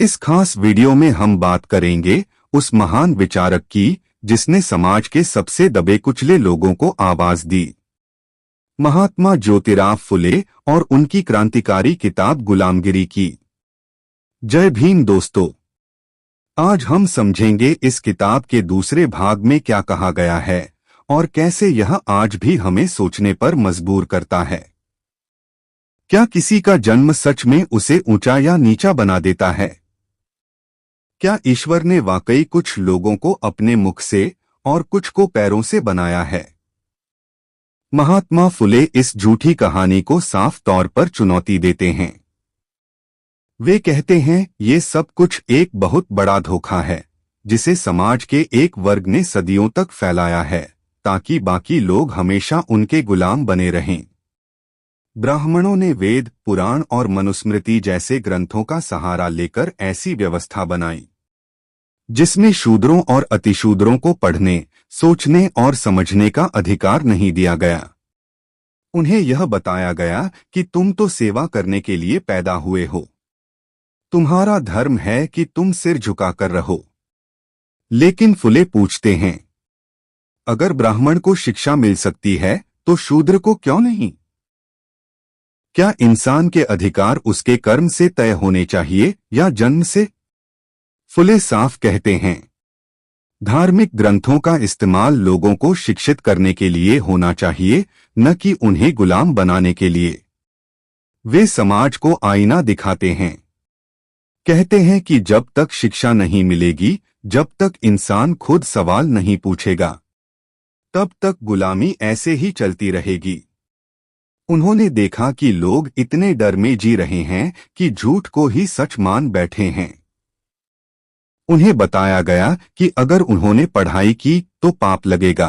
इस खास वीडियो में हम बात करेंगे उस महान विचारक की जिसने समाज के सबसे दबे कुचले लोगों को आवाज दी। महात्मा ज्योतिराव फुले और उनकी क्रांतिकारी किताब गुलामगिरी की। जय भीम दोस्तों, आज हम समझेंगे इस किताब के दूसरे भाग में क्या कहा गया है और कैसे यह आज भी हमें सोचने पर मजबूर करता है। क्या किसी का जन्म सच में उसे ऊंचा या नीचा बना देता है? क्या ईश्वर ने वाकई कुछ लोगों को अपने मुख से और कुछ को पैरों से बनाया है? महात्मा फुले इस झूठी कहानी को साफ तौर पर चुनौती देते हैं। वे कहते हैं ये सब कुछ एक बहुत बड़ा धोखा है जिसे समाज के एक वर्ग ने सदियों तक फैलाया है ताकि बाकी लोग हमेशा उनके गुलाम बने रहें। ब्राह्मणों ने वेद, पुराण और मनुस्मृति जैसे ग्रंथों का सहारा लेकर ऐसी व्यवस्था बनाई जिसमें शूद्रों और अतिशूद्रों को पढ़ने, सोचने और समझने का अधिकार नहीं दिया गया। उन्हें यह बताया गया कि तुम तो सेवा करने के लिए पैदा हुए हो, तुम्हारा धर्म है कि तुम सिर झुकाकर रहो। लेकिन फुले पूछते हैं, अगर ब्राह्मण को शिक्षा मिल सकती है तो शूद्र को क्यों नहीं? क्या इंसान के अधिकार उसके कर्म से तय होने चाहिए या जन्म से? फुले साफ कहते हैं, धार्मिक ग्रंथों का इस्तेमाल लोगों को शिक्षित करने के लिए होना चाहिए, न कि उन्हें गुलाम बनाने के लिए। वे समाज को आईना दिखाते हैं। कहते हैं कि जब तक शिक्षा नहीं मिलेगी, जब तक इंसान खुद सवाल नहीं पूछेगा, तब तक गुलामी ऐसे ही चलती रहेगी। उन्होंने देखा कि लोग इतने डर में जी रहे हैं कि झूठ को ही सच मान बैठे हैं। उन्हें बताया गया कि अगर उन्होंने पढ़ाई की तो पाप लगेगा,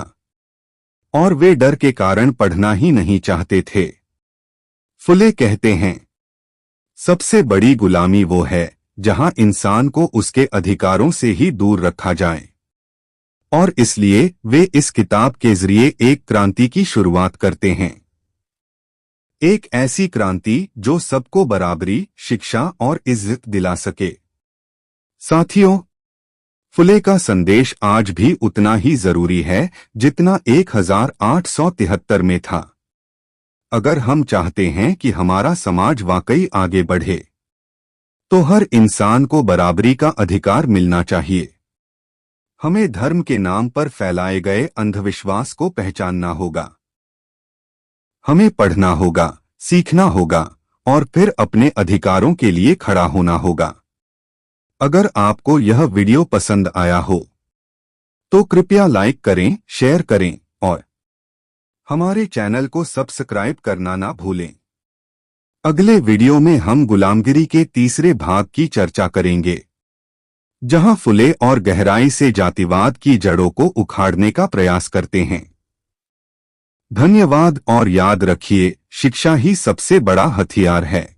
और वे डर के कारण पढ़ना ही नहीं चाहते थे। फुले कहते हैं, सबसे बड़ी गुलामी वो है जहां इंसान को उसके अधिकारों से ही दूर रखा जाए, और इसलिए वे इस किताब के जरिए एक क्रांति की शुरुआत करते हैं। एक ऐसी क्रांति जो सबको बराबरी, शिक्षा और इज्जत दिला सके। साथियों, फुले का संदेश आज भी उतना ही जरूरी है जितना 1873 में था। अगर हम चाहते हैं कि हमारा समाज वाकई आगे बढ़े, तो हर इंसान को बराबरी का अधिकार मिलना चाहिए। हमें धर्म के नाम पर फैलाए गए अंधविश्वास को पहचानना होगा। हमें पढ़ना होगा, सीखना होगा और फिर अपने अधिकारों के लिए खड़ा होना होगा। अगर आपको यह वीडियो पसंद आया हो तो कृपया लाइक करें, शेयर करें और हमारे चैनल को सब्सक्राइब करना ना भूलें। अगले वीडियो में हम गुलामगिरी के तीसरे भाग की चर्चा करेंगे, जहां फुले और गहराई से जातिवाद की जड़ों को उखाड़ने का प्रयास करते हैं। धन्यवाद और याद रखिए, शिक्षा ही सबसे बड़ा हथियार है।